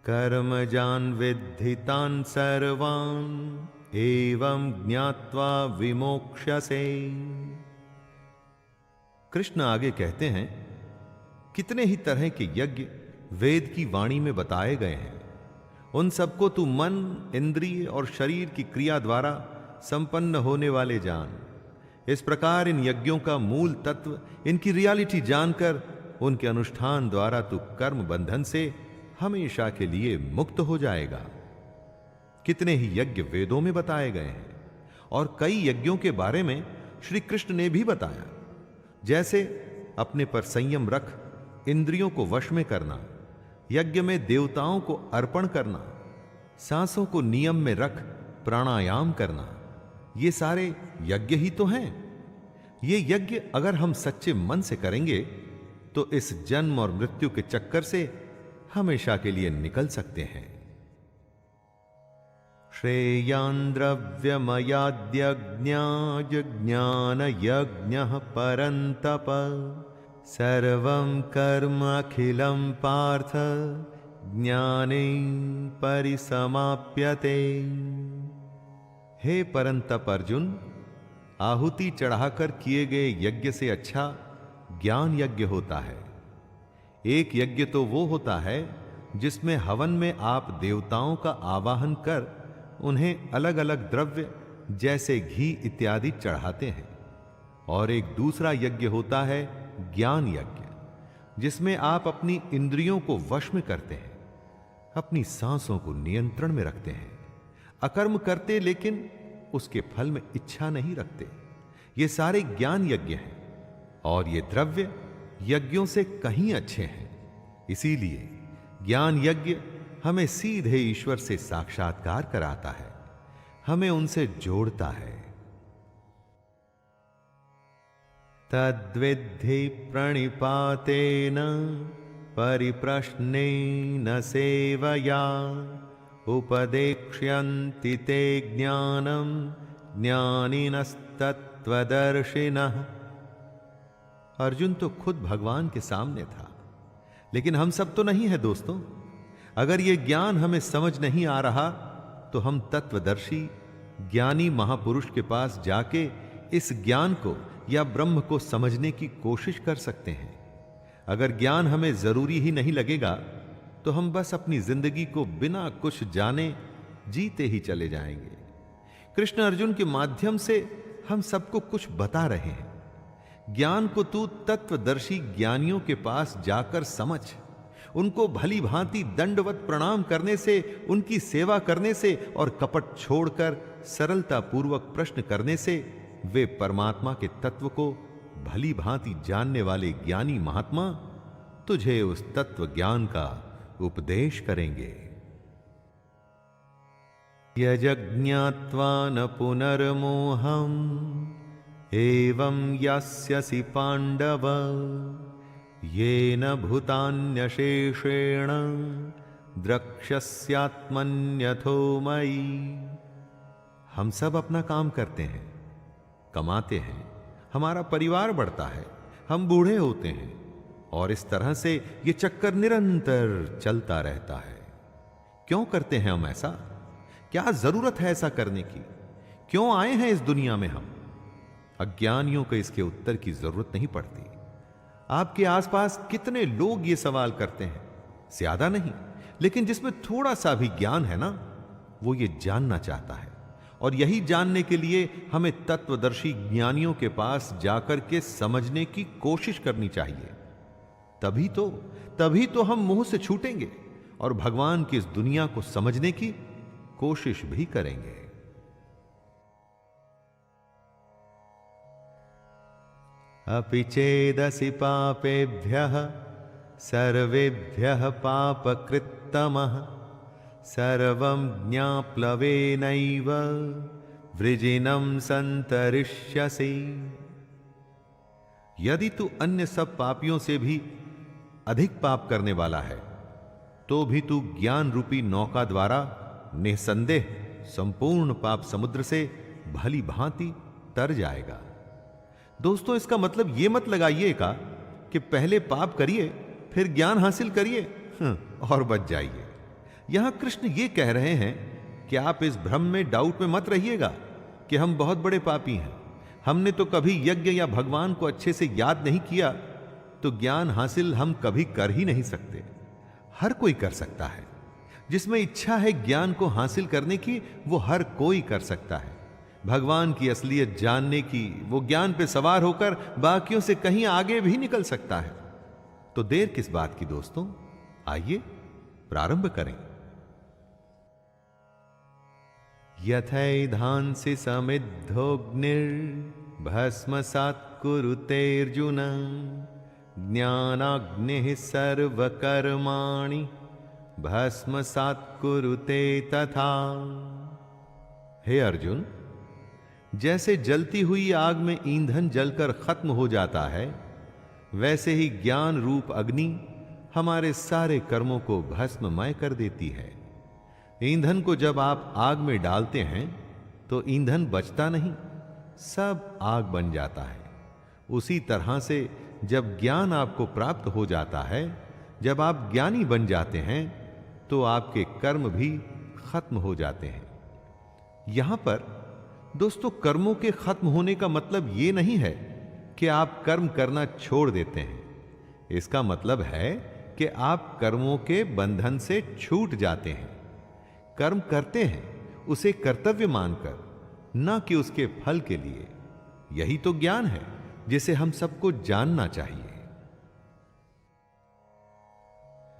कर्मजान् विद्धितान् सर्वान् एवं ज्ञात्वा विमोक्ष्यसे। कृष्ण आगे कहते हैं, कितने ही तरह के यज्ञ वेद की वाणी में बताए गए हैं। उन सबको तू मन, इंद्रिय और शरीर की क्रिया द्वारा संपन्न होने वाले जान। इस प्रकार इन यज्ञों का मूल तत्व, इनकी रियलिटी जानकर उनके अनुष्ठान द्वारा तू कर्म बंधन से हमेशा के लिए मुक्त हो जाएगा। कितने ही यज्ञ वेदों में बताए गए हैं और कई यज्ञों के बारे में श्री कृष्ण ने भी बताया, जैसे अपने पर संयम रख इंद्रियों को वश में करना, यज्ञ में देवताओं को अर्पण करना, सांसों को नियम में रख प्राणायाम करना। ये सारे यज्ञ ही तो हैं। ये यज्ञ अगर हम सच्चे मन से करेंगे तो इस जन्म और मृत्यु के चक्कर से हमेशा के लिए निकल सकते हैं। श्रेयान् द्रव्यमयाद्यज्ञान यज्ञः परन्तप सर्वं कर्म अखिलं पार्थ ज्ञाने परिसमाप्यते। हे परंतप अर्जुन, आहुति चढ़ाकर किए गए यज्ञ से अच्छा ज्ञान यज्ञ होता है। एक यज्ञ तो वो होता है जिसमें हवन में आप देवताओं का आवाहन कर उन्हें अलग अलग द्रव्य जैसे घी इत्यादि चढ़ाते हैं, और एक दूसरा यज्ञ होता है ज्ञान यज्ञ, जिसमें आप अपनी इंद्रियों को वश में करते हैं, अपनी सांसों को नियंत्रण में रखते हैं, अकर्म करते लेकिन उसके फल में इच्छा नहीं रखते। ये सारे ज्ञान यज्ञ हैं और ये द्रव्य यज्ञों से कहीं अच्छे हैं। इसीलिए ज्ञान यज्ञ हमें सीधे ईश्वर से साक्षात्कार कराता है, हमें उनसे जोड़ता है। तद्विद्धि प्रणिपातेन परिप्रश्नेन सेवया उपदेक्ष्यन्ति ते ज्ञानम ज्ञानिनस्तत्त्वदर्शिनः। अर्जुन तो खुद भगवान के सामने था, लेकिन हम सब तो नहीं है दोस्तों। अगर ये ज्ञान हमें समझ नहीं आ रहा तो हम तत्वदर्शी ज्ञानी महापुरुष के पास जाके इस ज्ञान को या ब्रह्म को समझने की कोशिश कर सकते हैं। अगर ज्ञान हमें जरूरी ही नहीं लगेगा तो हम बस अपनी जिंदगी को बिना कुछ जाने जीते ही चले जाएंगे। कृष्ण अर्जुन के माध्यम से हम सबको कुछ बता रहे हैं। ज्ञान को तू तत्वदर्शी ज्ञानियों के पास जाकर समझ। उनको भली भांति दंडवत प्रणाम करने से, उनकी सेवा करने से और कपट छोड़कर सरलता पूर्वक प्रश्न करने से वे परमात्मा के तत्व को भली भांति जानने वाले ज्ञानी महात्मा तुझे उस तत्व ज्ञान का उपदेश करेंगे। यज्ञात्वा न पुनर्मोहम एवं यास्यसि पांडव येन भूतान्यशेषेण द्रक्ष्यस्यात्मन्यथो मयि। हम सब अपना काम करते हैं, कमाते हैं, हमारा परिवार बढ़ता है, हम बूढ़े होते हैं और इस तरह से ये चक्कर निरंतर चलता रहता है। क्यों करते हैं हम ऐसा? क्या जरूरत है ऐसा करने की? क्यों आए हैं इस दुनिया में हम? अज्ञानियों को इसके उत्तर की जरूरत नहीं पड़ती। आपके आसपास कितने लोग ये सवाल करते हैं? ज्यादा नहीं, लेकिन जिसमें थोड़ा सा भी ज्ञान है ना, वो ये जानना चाहता है। और यही जानने के लिए हमें तत्वदर्शी ज्ञानियों के पास जाकर के समझने की कोशिश करनी चाहिए। तभी तो हम मुंह से छूटेंगे और भगवान की इस दुनिया को समझने की कोशिश भी करेंगे। अपि चेदसि पापेभ्यः सर्वेभ्यः पापकृत्तमः सर्वं ज्ञाप्लवेनैव वृजिनं संतरिष्यसि। यदि तू अन्य सब पापियों से भी अधिक पाप करने वाला है तो भी तू ज्ञान रूपी नौका द्वारा निसंदेह संपूर्ण पाप समुद्र से भली भांति तर जाएगा। दोस्तों, इसका मतलब यह मत लगाइएगा कि पहले पाप करिए फिर ज्ञान हासिल करिए और बच जाइए। यहां कृष्ण ये कह रहे हैं कि आप इस भ्रम में, डाउट में मत रहिएगा कि हम बहुत बड़े पापी हैं, हमने तो कभी यज्ञ या भगवान को अच्छे से याद नहीं किया, तो ज्ञान हासिल हम कभी कर ही नहीं सकते। हर कोई कर सकता है। जिसमें इच्छा है ज्ञान को हासिल करने की, वो हर कोई कर सकता है। भगवान की असलियत जानने की, वो ज्ञान पे सवार होकर बाकियों से कहीं आगे भी निकल सकता है। तो देर किस बात की दोस्तों, आइए प्रारंभ करें। यथैधांसि समिद्धोऽग्निर्भस्मसात् कुरुतेऽर्जुन ज्ञानाग्निः सर्वकर्माणि भस्मसात् कुरुते तथा। हे अर्जुन, जैसे जलती हुई आग में ईंधन जलकर खत्म हो जाता है, वैसे ही ज्ञान रूप अग्नि हमारे सारे कर्मों को भस्ममय कर देती है। ईंधन को जब आप आग में डालते हैं तो ईंधन बचता नहीं, सब आग बन जाता है। उसी तरह से जब ज्ञान आपको प्राप्त हो जाता है, जब आप ज्ञानी बन जाते हैं, तो आपके कर्म भी खत्म हो जाते हैं। यहां पर दोस्तों, कर्मों के खत्म होने का मतलब यह नहीं है कि आप कर्म करना छोड़ देते हैं। इसका मतलब है कि आप कर्मों के बंधन से छूट जाते हैं। कर्म करते हैं उसे कर्तव्य मानकर, न कि उसके फल के लिए। यही तो ज्ञान है जिसे हम सबको जानना चाहिए।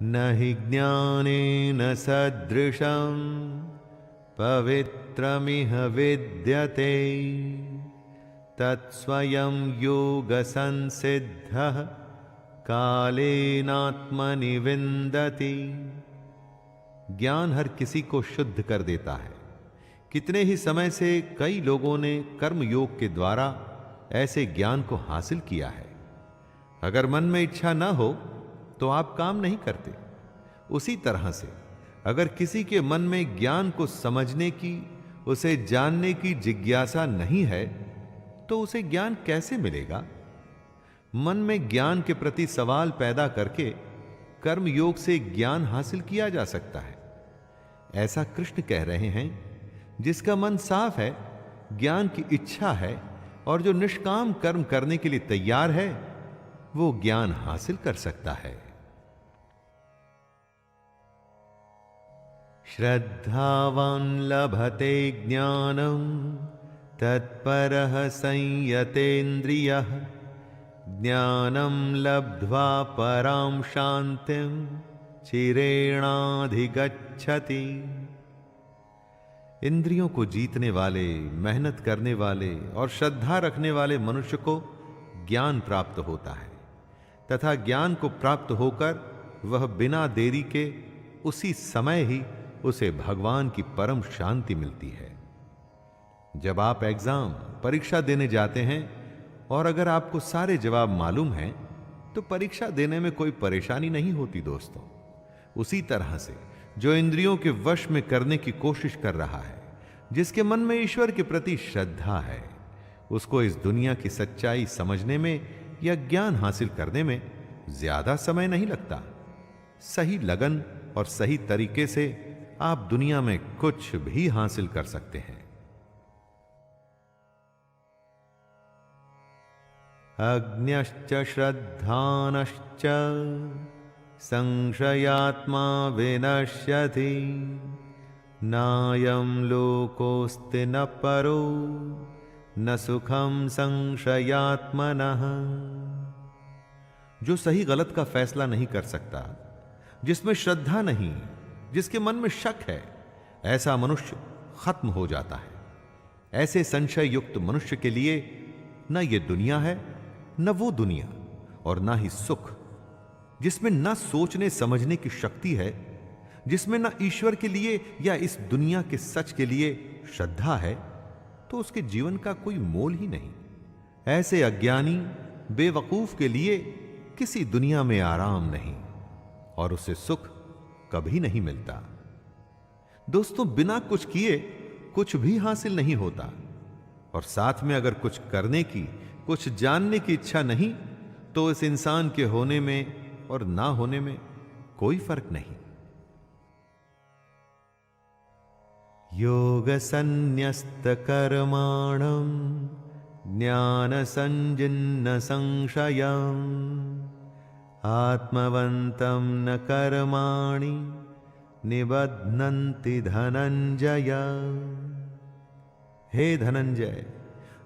न हि ज्ञानेन सदृशं पवित्रमिह विद्यते तत्स्वयं योग संसिद्धः कालेनात्मनि विन्दति। ज्ञान हर किसी को शुद्ध कर देता है। कितने ही समय से कई लोगों ने कर्म योग के द्वारा ऐसे ज्ञान को हासिल किया है। अगर मन में इच्छा न हो तो आप काम नहीं करते। उसी तरह से अगर किसी के मन में ज्ञान को समझने की, उसे जानने की जिज्ञासा नहीं है तो उसे ज्ञान कैसे मिलेगा? मन में ज्ञान के प्रति सवाल पैदा करके कर्म योग से ज्ञान हासिल किया जा सकता है। ऐसा कृष्ण कह रहे हैं। जिसका मन साफ है, ज्ञान की इच्छा है और जो निष्काम कर्म करने के लिए तैयार है, वो ज्ञान हासिल कर सकता है। श्रद्धावान लभते ज्ञानम तत्परः संयतेन्द्रियः। ज्ञानम लब्ध्वा परां शांतिं चिरेणाधिगच्छति। इंद्रियों को जीतने वाले, मेहनत करने वाले और श्रद्धा रखने वाले मनुष्य को ज्ञान प्राप्त होता है तथा ज्ञान को प्राप्त होकर वह बिना देरी के उसी समय ही उसे भगवान की परम शांति मिलती है। जब आप एग्जाम, परीक्षा देने जाते हैं और अगर आपको सारे जवाब मालूम हैं तो परीक्षा देने में कोई परेशानी नहीं होती दोस्तों। उसी तरह से जो इंद्रियों के वश में करने की कोशिश कर रहा है, जिसके मन में ईश्वर के प्रति श्रद्धा है, उसको इस दुनिया की सच्चाई समझने में या ज्ञान हासिल करने में ज्यादा समय नहीं लगता। सही लगन और सही तरीके से आप दुनिया में कुछ भी हासिल कर सकते हैं। अज्ञश्च श्रद्धानश्च संशयात्मा विनश्यति। नायं लोकोऽस्ति न परो न सुखम संशयात्मनः। जो सही गलत का फैसला नहीं कर सकता, जिसमें श्रद्धा नहीं, जिसके मन में शक है, ऐसा मनुष्य खत्म हो जाता है। ऐसे संशय युक्त मनुष्य के लिए न ये दुनिया है, न वो दुनिया, और ना ही सुख। जिसमें न सोचने समझने की शक्ति है, जिसमें न ईश्वर के लिए या इस दुनिया के सच के लिए श्रद्धा है, तो उसके जीवन का कोई मोल ही नहीं। ऐसे अज्ञानी बेवकूफ के लिए किसी दुनिया में आराम नहीं और उसे सुख कभी नहीं मिलता। दोस्तों, बिना कुछ किए कुछ भी हासिल नहीं होता, और साथ में अगर कुछ करने की, कुछ जानने की इच्छा नहीं, तो इस इंसान के होने में और ना होने में कोई फर्क नहीं। योग संन्यस्त कर्माणं ज्ञान संजिन्न संशयम् आत्मवन्तं न कर्माणि निबध्नन्ति धनंजय। हे धनंजय,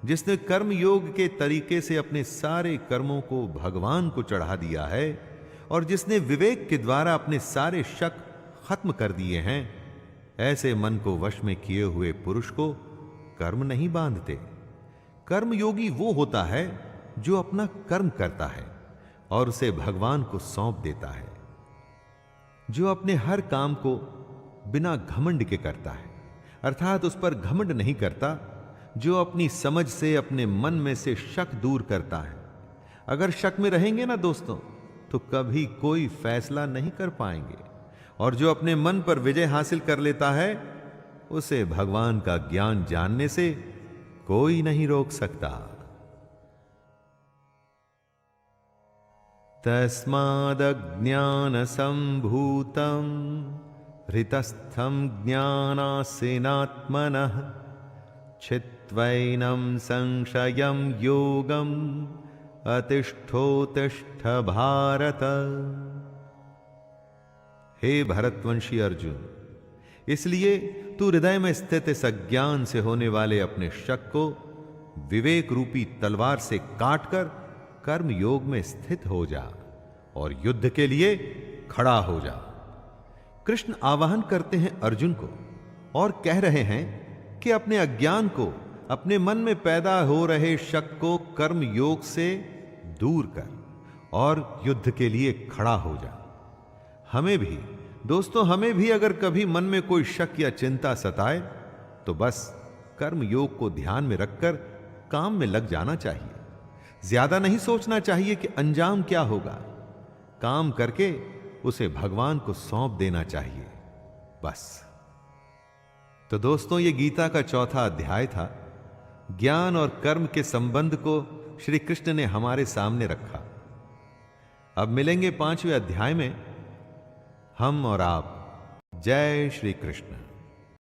जिसने कर्म योग के तरीके से अपने सारे कर्मों को भगवान को चढ़ा दिया है और जिसने विवेक के द्वारा अपने सारे शक खत्म कर दिए हैं, ऐसे मन को वश में किए हुए पुरुष को कर्म नहीं बांधते। कर्म योगी वो होता है जो अपना कर्म करता है और उसे भगवान को सौंप देता है, जो अपने हर काम को बिना घमंड के करता है, अर्थात उस पर घमंड नहीं करता, जो अपनी समझ से अपने मन में से शक दूर करता है। अगर शक में रहेंगे ना दोस्तों, तो कभी कोई फैसला नहीं कर पाएंगे, और जो अपने मन पर विजय हासिल कर लेता है, उसे भगवान का ज्ञान जानने से कोई नहीं रोक सकता। तस्मादज्ञान संभूतं हृतस्थं ज्ञानासीनात्मनः छित्त्वैनं संशयं योगम् अतिष्ठोतिष्ठ भारत। हे भरतवंशी अर्जुन, इसलिए तू हृदय में स्थित इस अज्ञान से होने वाले अपने शक को विवेक रूपी तलवार से काटकर कर्म योग में स्थित हो जा और युद्ध के लिए खड़ा हो जा। कृष्ण आवाहन करते हैं अर्जुन को और कह रहे हैं कि अपने अज्ञान को, अपने मन में पैदा हो रहे शक को कर्म योग से दूर कर और युद्ध के लिए खड़ा हो जा। हमें भी दोस्तों, हमें भी अगर कभी मन में कोई शक या चिंता सताए तो बस कर्म योग को ध्यान में रखकर काम में लग जाना चाहिए। ज्यादा नहीं सोचना चाहिए कि अंजाम क्या होगा। काम करके उसे भगवान को सौंप देना चाहिए, बस। तो दोस्तों, ये गीता का चौथा अध्याय था। ज्ञान और कर्म के संबंध को श्री कृष्ण ने हमारे सामने रखा। अब मिलेंगे 5वें अध्याय में हम और आप। जय श्री कृष्ण।